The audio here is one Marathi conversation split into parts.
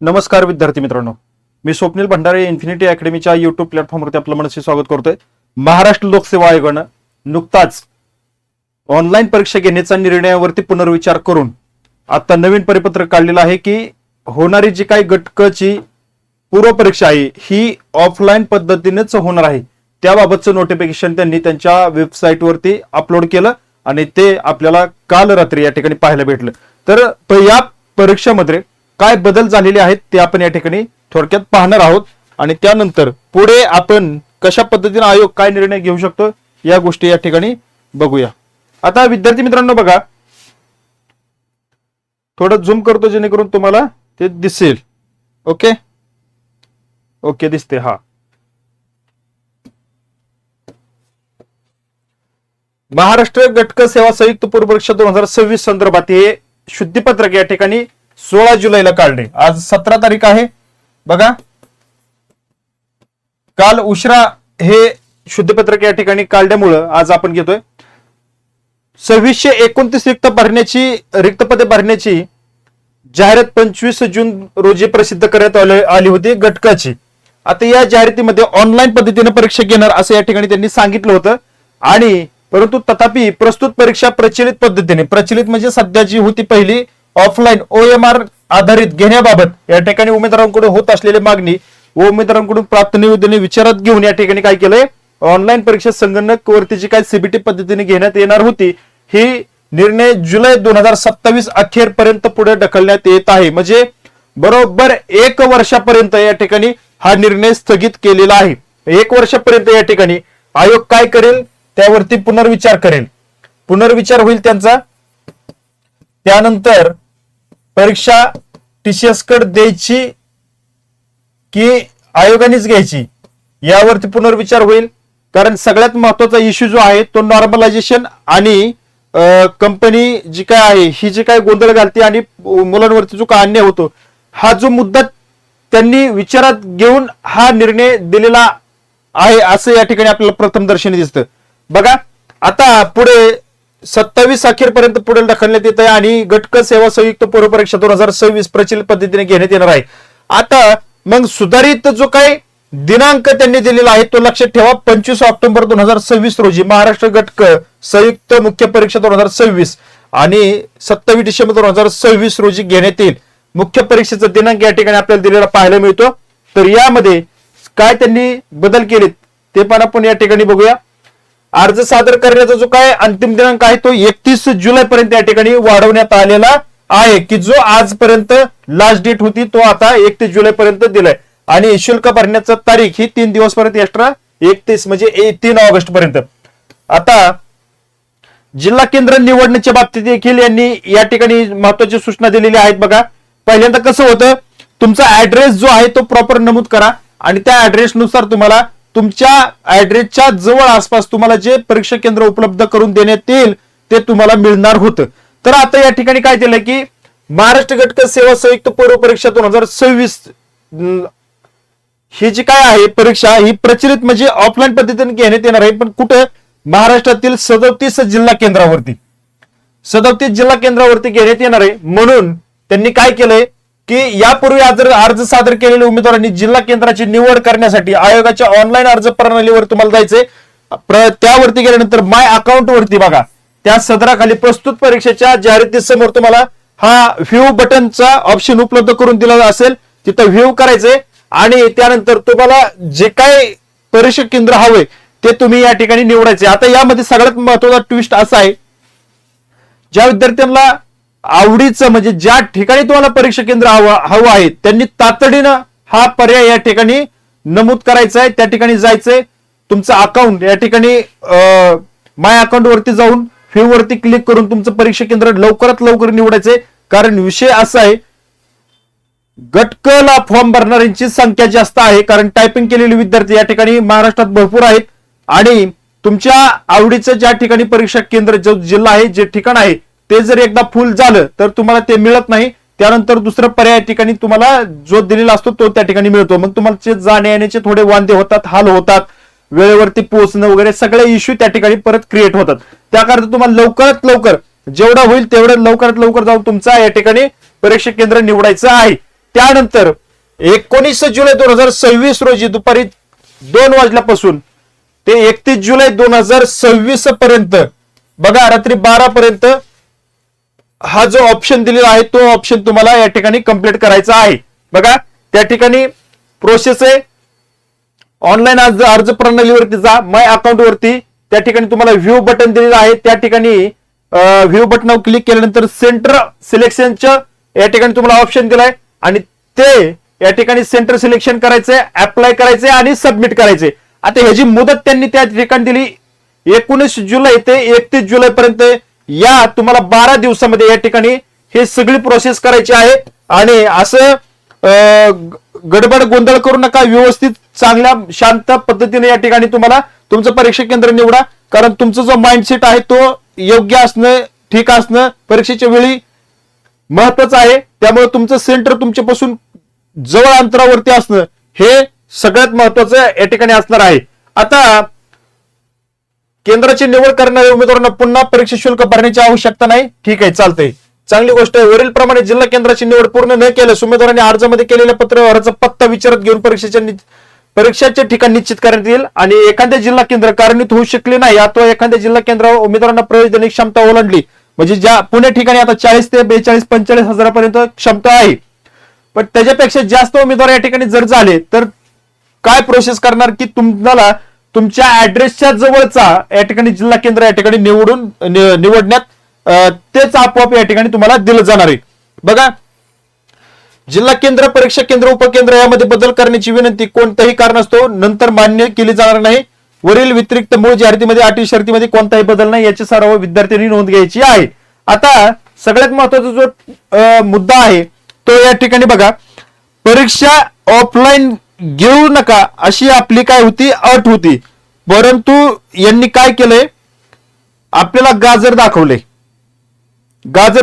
नमस्कार विद्यार्थी मित्रांनो, मी स्वप्नील भंडारे इन्फिनिटी अकॅडमीच्या युट्यूब प्लॅटफॉर्मवरती आपलं मनसे स्वागत करतोय. महाराष्ट्र लोकसेवा आयोगानं नुकताच ऑनलाईन परीक्षा घेण्याच्या निर्णयावरती पुनर्विचार करून आता नवीन परिपत्रक काढलेलं आहे की होणारी जी काही गटकची पूर्व परीक्षा आहे ही ऑफलाईन पद्धतीनेच होणार आहे. त्याबाबतचं नोटिफिकेशन त्यांनी त्यांच्या वेबसाईटवरती अपलोड केलं आणि ते आपल्याला काल रात्री या ठिकाणी पाहायला भेटलं. तर या परीक्षेमध्ये काय बदल झालेले आहेत ते आपण या ठिकाणी थोडक्यात पाहणार आहोत आणि त्यानंतर पुढे आपण कशा पद्धतीने आयोग काय निर्णय घेऊ शकतो या गोष्टी या ठिकाणी बघूया. आता विद्यार्थी मित्रांनो बघा, थोडं झूम करतो जेणेकरून तुम्हाला ते दिसेल. ओके ओके दिसते. हा, महाराष्ट्र गटक सेवा संयुक्त पूर्व परीक्षा 2026 संदर्भात हे शुद्धीपत्रक या ठिकाणी 16 जुलैला काढले. आज 17 तारीख आहे बघा. काल उशिरा हे शुद्धीपत्रक या ठिकाणी काढल्यामुळं आज आपण घेतोय. 2629 रिक्त पदे भरण्याची जाहिरात 25 जून रोजी प्रसिद्ध करण्यात आली होती गटकाची. आता या जाहिरातीमध्ये ऑनलाईन पद्धतीने परीक्षा घेणार असं या ठिकाणी त्यांनी सांगितलं होतं आणि परंतु तथापि प्रस्तुत परीक्षा प्रचलित पद्धतीने, प्रचलित म्हणजे सध्या जी होती पहिली ऑफलाईन OMR आधारित घेण्याबाबत या ठिकाणी उमेदवारांकडून होत असलेली मागणी व उमेदवारांकडून प्राप्त निवेदने विचारात घेऊन या ठिकाणी काय केलंय, ऑनलाईन परीक्षा संगणक वरती जी काय CBT पद्धतीने घेण्यात येणार होती ही निर्णय जुलै 2027 अखेरपर्यंत पुढे ढकलण्यात येत आहे. म्हणजे बरोबर 1 वर्षापर्यंत या ठिकाणी हा निर्णय स्थगित केलेला आहे. 1 वर्षापर्यंत या ठिकाणी आयोग काय करेल त्यावरती पुनर्विचार करेल. पुनर्विचार होईल त्यांचा. त्यानंतर परीक्षा TCS कडे द्यायची की आयोगानेच घ्यायची यावरती पुनर्विचार होईल. कारण सगळ्यात महत्वाचा इश्यू जो आहे तो नॉर्मलायझेशन आणि कंपनी जी काय आहे ही जी काय गोंधळ घालते आणि मुलांवरती जो काय अन्याय होतो हा जो मुद्दा त्यांनी विचारात घेऊन हा निर्णय दिलेला आहे असं या ठिकाणी आपल्याला प्रथमदर्शनी दिसतं. बघा आता पुढे 27 अखेरपर्यंत पुढे ढकलण्यात येत आहे आणि गटक सेवा संयुक्त पूर्व परीक्षा 2026 प्रचलित पद्धतीने घेण्यात येणार आहे. आता मग सुधारित जो काही दिनांक त्यांनी दिलेला आहे तो लक्षात ठेवा. 25 ऑक्टोबर 2026 रोजी महाराष्ट्र गटक संयुक्त मुख्य परीक्षा 2026 आणि 27 डिसेंबर 2026 रोजी घेण्यात येईल. मुख्य परीक्षेचा दिनांक या ठिकाणी आपल्याला दिलेला पाहायला मिळतो. तर यामध्ये काय त्यांनी बदल केलेत ते पण आपण या ठिकाणी बघूया. अर्ज सादर करण्याचा जो काय अंतिम दिनांक आहे तो 31 जुलै पर्यंत या ठिकाणी वाढवण्यात आलेला आहे की जो आजपर्यंत लास्ट डेट होती तो आता 31 जुलै पर्यंत दिलाय आणि शुल्क भरण्याचा तारीख ही 3 दिवस पर्यंत एक्स्ट्रा 31 म्हणजे 3 ऑगस्ट पर्यंत. आता जिल्हा केंद्र निवडण्याच्या बाबतीत देखील यांनी या ठिकाणी महत्वाची सूचना दिलेल्या आहेत. बघा पहिल्यांदा कसं होतं, तुमचा ऍड्रेस जो आहे तो प्रॉपर नमूद करा आणि त्या ऍड्रेस नुसार तुम्हाला तुमच्या ऍड्रेसच्या जवळ आसपास तुम्हाला जे परीक्षा केंद्र उपलब्ध करून देण्यात येईल ते तुम्हाला मिळणार होतं. तर आता या ठिकाणी काय केलंय की महाराष्ट्र गटक सेवा संयुक्त पूर्व परीक्षा 2026 ही जी काय आहे परीक्षा ही प्रचलित म्हणजे ऑफलाईन पद्धतीने घेण्यात येणार आहे. पण कुठं, महाराष्ट्रातील 37 जिल्हा केंद्रावरती, 37 जिल्हा केंद्रावरती घेण्यात येणार आहे. म्हणून त्यांनी काय केलंय की यापूर्वी अर्ज सादर केलेल्या उमेदवारांनी जिल्हा केंद्राची निवड करण्यासाठी आयोगाच्या ऑनलाईन अर्ज प्रणालीवर तुम्हाला जायचंय. त्यावरती गेल्यानंतर माय अकाउंट वरती बघा त्या सदराखाली प्रस्तुत परीक्षेच्या जाहिरातीसमोर तुम्हाला हा व्ह्यू बटनचा ऑप्शन उपलब्ध करून दिला असेल. तिथं व्ह्यू करायचंय आणि त्यानंतर तुम्हाला जे काय परीक्षा केंद्र हवंय ते तुम्ही या ठिकाणी निवडायचे. आता यामध्ये सगळ्यात महत्वाचा ट्विस्ट असा आहे, ज्या विद्यार्थ्यांना आवडीचं म्हणजे ज्या ठिकाणी तुम्हाला परीक्षा केंद्र हवं आहे त्यांनी तातडीनं हा पर्याय या ठिकाणी नमूद करायचा आहे. त्या ठिकाणी जायचंय, तुमचं अकाउंट या ठिकाणी माय अकाउंट वरती जाऊन व्ह्यू वरती क्लिक करून तुमचं परीक्षा केंद्र लवकरात लवकर निवडायचंय. कारण विषय असा आहे, गटकला फॉर्म भरणाऱ्यांची संख्या जास्त आहे कारण टायपिंग केलेले विद्यार्थी या ठिकाणी महाराष्ट्रात भरपूर आहेत आणि तुमच्या आवडीचं ज्या ठिकाणी परीक्षा केंद्र जो जिल्हा आहे जे ठिकाण आहे ते जर एकदा फुल झालं तर तुम्हाला ते मिळत नाही. त्यानंतर दुसरं पर्याय ठिकाणी तुम्हाला जो दिलेला असतो तो त्या ठिकाणी मिळतो. मग तुम्हाला जाण्या येण्याचे थोडे वांदे होतात, हाल होतात, वेळेवरती पोहोचणं वगैरे सगळे इश्यू त्या ठिकाणी परत क्रिएट होतात. त्याकरता तुम्हाला लवकरात लवकर जेवढं होईल तेवढं लवकरात लवकर जाऊन तुमचा या ठिकाणी परीक्षा केंद्र निवडायचं आहे. त्यानंतर 19 जुलै 2026 रोजी दुपारी 2 वाजल्यापासून ते 31 जुलै 2026 पर्यंत बघा, रात्री 12 पर्यंत हा जो ऑप्शन दिलेला आहे तो ऑप्शन तुम्हाला या ठिकाणी कंप्लीट करायचा आहे. बघा, त्या ठिकाणी प्रोसेस आहे. ऑनलाईन अर्ज प्रणालीवरती जा, माय अकाउंट वरती त्या ठिकाणी तुम्हाला व्ह्यू बटन दिलेलं आहे. त्या ठिकाणी व्ह्यू बटनवर क्लिक केल्यानंतर सेंटर सिलेक्शनचं या ठिकाणी तुम्हाला ऑप्शन दिलाय आणि ते या ठिकाणी सेंटर सिलेक्शन करायचंय, अप्लाय करायचंय आणि सबमिट करायचंय. आता ह्याची मुदत त्यांनी त्या ठिकाणी दिली 19 जुलै ते 31 जुलै पर्यंत. या तुम्हाला 12 दिवसामध्ये या ठिकाणी हे सगळी प्रोसेस करायची आहे. आणि असं गडबड गोंधळ करू नका, व्यवस्थित चांगल्या शांत पद्धतीने या ठिकाणी तुम्हाला तुमचं परीक्षा केंद्र निवडा. कारण तुमचा जो माइंडसेट आहे तो योग्य असणं, ठीक असणं परीक्षेच्या वेळी महत्वाचं आहे. त्यामुळे तुमचं सेंटर तुमच्यापासून जवळ अंतरावरती असणं हे सगळ्यात महत्वाचं या ठिकाणी असणार आहे. आता केंद्राची निवड करणाऱ्या उमेदवारांना पुन्हा परीक्षा शुल्क भरण्याची आवश्यकता नाही. ठीक आहे, चालतंय, चांगली गोष्ट आहे. वरील प्रमाणे जिल्हा केंद्राची निवड पूर्ण न केल्यास उमेदवारांनी अर्जामध्ये केलेल्या पत्रव्यवहाराचा पत्ता विचारात घेऊन परीक्षाचे ठिकाण निश्चित करण्यात येईल. आणि एखाद्या जिल्हा केंद्र कार्यान्वित होऊ शकले नाही अथवा एखाद्या जिल्हा केंद्रावर उमेदवारांना प्रवेश देण्याची क्षमता ओलांडली, म्हणजे ज्या पुणे ठिकाणी आता 40 ते 42-45 हजारापर्यंत क्षमता आहे, पण त्याच्यापेक्षा जास्त उमेदवार या ठिकाणी जर झाले तर काय प्रोसेस करणार की तुम्हाला तुमच्या ऍड्रेसच्या जवळचा या ठिकाणी जिल्हा केंद्र या ठिकाणी निवडण्यात तेच आपोआप या ठिकाणी तुम्हाला दिलं जाणार आहे. बघा, जिल्हा केंद्र, परीक्षा केंद्र, उपकेंद्र यामध्ये बदल करण्याची विनंती कोणत्याही कारणास्तव नंतर मान्य केली जाणार नाही. वरील व्यतिरिक्त मूळ जाहिरातीमध्ये अटी शर्तीमध्ये कोणताही बदल नाही याची सर्व विद्यार्थ्यांनी नोंद घ्यायची आहे. आता सगळ्यात महत्वाचा जो मुद्दा आहे तो या ठिकाणी बघा, परीक्षा ऑफलाईन घेऊ नका अशी आपली काय होती, अट होती. परंतु यांनी काय केलंय, आपल्याला गाजर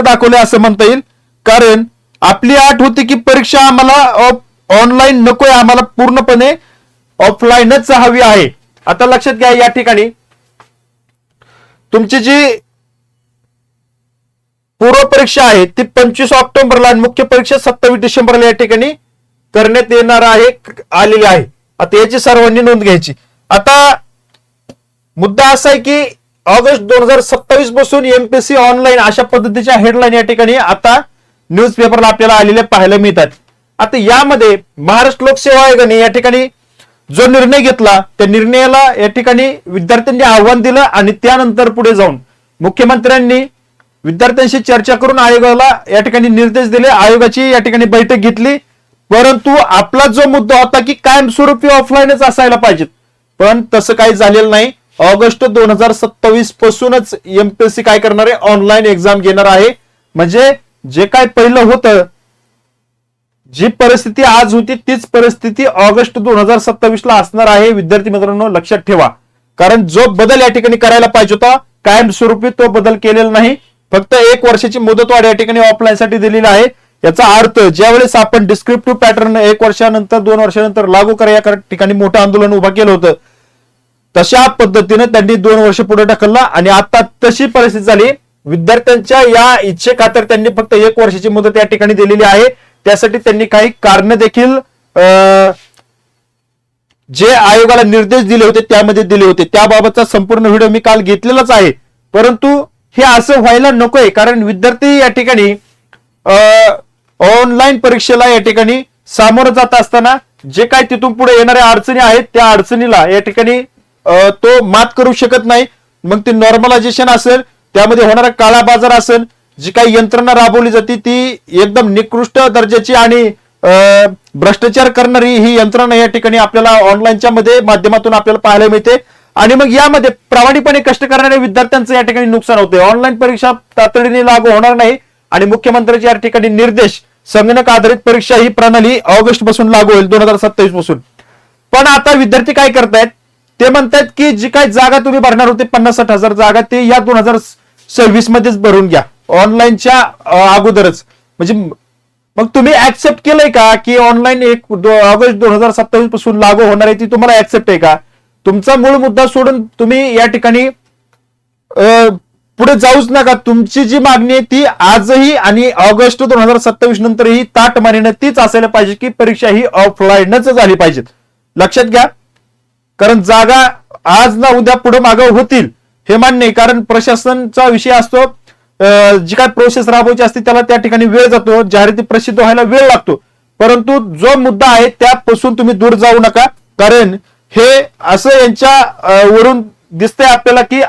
दाखवले असं म्हणता येईल. कारण आपली अट होती की परीक्षा आम्हाला ऑनलाईन नकोय, आम्हाला पूर्णपणे ऑफलाईनच हवी आहे. आता लक्षात घ्या, या ठिकाणी तुमची जी पूर्व परीक्षा आहे ती 25 ऑक्टोबरला आणि मुख्य परीक्षा 27 डिसेंबरला या ठिकाणी करण्यात येणार आहे, आलेली आहे. आता याची सर्वांनी नोंद घ्यायची. आता मुद्दा असा आहे की ऑगस्ट 2027 पासून एमपीएससी ऑनलाईन अशा पद्धतीच्या हेडलाईन या ठिकाणी आता न्यूजपेपरला आपल्याला आलेल्या पाहायला मिळतात. आता यामध्ये महाराष्ट्र लोकसेवा आयोगाने या ठिकाणी जो निर्णय घेतला त्या निर्णयाला या ठिकाणी विद्यार्थ्यांनी आव्हान दिलं आणि त्यानंतर पुढे जाऊन मुख्यमंत्र्यांनी विद्यार्थ्यांशी चर्चा करून आयोगाला या ठिकाणी निर्देश दिले. आयोगाची या ठिकाणी बैठक घेतली. परंतु आपला जो मुद्दा होता की कायमस्वरूपी ऑफलाईनच असायला पाहिजेत, पण तसं काही झालेलं नाही. ऑगस्ट 2027 पासूनच एमपीएससी काय करणार आहे, ऑनलाईन एक्झाम घेणार आहे. म्हणजे जे काय पहिलं होतं, जी परिस्थिती आज होती तीच परिस्थिती ऑगस्ट 2027 ला असणार आहे. विद्यार्थी मित्रांनो लक्षात ठेवा, कारण जो बदल या ठिकाणी करायला पाहिजे होता कायमस्वरूपी तो बदल केलेला नाही. फक्त 1 वर्षाची मुदतवाढ या ठिकाणी ऑफलाईन साठी दिलेली आहे. याचा अर्थ ज्यावेळेस आपण डिस्क्रिप्टिव्ह पॅटर्न 1 वर्षानंतर 2 वर्षानंतर लागू करा या ठिकाणी मोठं आंदोलन उभा केलं होतं, तशा पद्धतीने त्यांनी 2 वर्ष पुढे ढकलला आणि आता तशी परिस्थिती झाली. विद्यार्थ्यांच्या या इच्छेखातर त्यांनी फक्त 1 वर्षाची मुदत या ठिकाणी दिलेली आहे. त्यासाठी त्यांनी काही कारण देखील जे आयोगाला निर्देश दिले होते त्यामध्ये दिले होते. त्याबाबतचा संपूर्ण व्हिडिओ मी काल घेतलेलाच आहे. परंतु हे असं व्हायला नकोय, कारण विद्यार्थी या ठिकाणी ऑनलाईन परीक्षेला या ठिकाणी सामोरं जात असताना जे काय तिथून पुढे येणाऱ्या अडचणी आहेत त्या अडचणीला या ठिकाणी तो मात करू शकत नाही. मग ते नॉर्मलायझेशन असेल, त्यामध्ये होणारा काळा बाजार असेल, जी काही यंत्रणा राबवली जाते ती एकदम निकृष्ट दर्जाची आणि भ्रष्टाचार करणारी ही यंत्रणा या ठिकाणी आपल्याला ऑनलाईनच्या माध्यमातून आपल्याला पाहायला मिळते. आणि मग यामध्ये प्रामाणिकपणे कष्ट करणाऱ्या विद्यार्थ्यांचं या ठिकाणी नुकसान होते. ऑनलाईन परीक्षा तातडीने लागू होणार नाही आणि मुख्यमंत्र्यांचे या ठिकाणी निर्देश, संगणक आधारित परीक्षा ही प्रणाली ऑगस्ट पासून लागू होईल 2027 पासून. पण आता विद्यार्थी काय करतायत, ते म्हणतात की जी काही जागा तुम्ही भरणार होते 50-60 हजार जागा ते या 2026 मध्येच भरून घ्या, ऑनलाईनच्या अगोदरच. म्हणजे मग तुम्ही ऍक्सेप्ट केलंय का की ऑनलाईन ऑगस्ट 2027 पासून लागू होणार आहे, ती तुम्हाला ऍक्सेप्ट आहे का? तुमचा मूळ मुद्दा सोडून तुम्ही या ठिकाणी पुढे जाऊच नका. तुमची जी मागणी आहे ती आजही आणि ऑगस्ट 2027 नंतरही ताट मानेनं तीच असायला पाहिजे की परीक्षा ही ऑफलाईनच झाली पाहिजे. लक्षात घ्या. कारण जागा आज ना उद्या पुढे मागे होतील हे मान्य आहे. कारण प्रशासनचा विषय असतो, जी काय प्रोसेस राबवायची असते त्याला त्या ठिकाणी वेळ जातो, जाहिराती प्रसिद्ध व्हायला वेळ लागतो. परंतु जो मुद्दा आहे त्यापासून तुम्ही दूर जाऊ नका. कारण हे असं यांच्या वरून दिसतंय आपल्याला की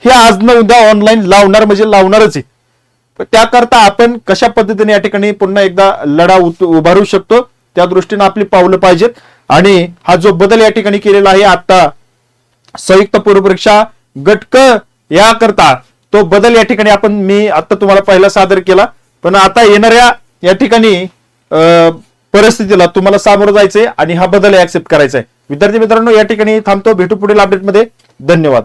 हे आज न उद्या ऑनलाईन लावणार म्हणजे लावणारच आहे. त्याकरता आपण कशा पद्धतीने या ठिकाणी पुन्हा एकदा लढा उभारू शकतो त्या दृष्टीने आपली पावलं पाहिजेत. आणि हा जो बदल या ठिकाणी केलेला आहे आता संयुक्त पूर्व परीक्षा गटक याकरता, तो बदल या ठिकाणी मी आता तुम्हाला पहिला सादर केला. पण आता येणाऱ्या या ठिकाणी परिस्थितीला तुम्हाला सामोरं जायचंय आणि हा बदल ऍक्सेप्ट करायचा आहे. विद्यार्थी मित्रांनो, या ठिकाणी थांबतो. भेटू पुढील अपडेटमध्ये. धन्यवाद.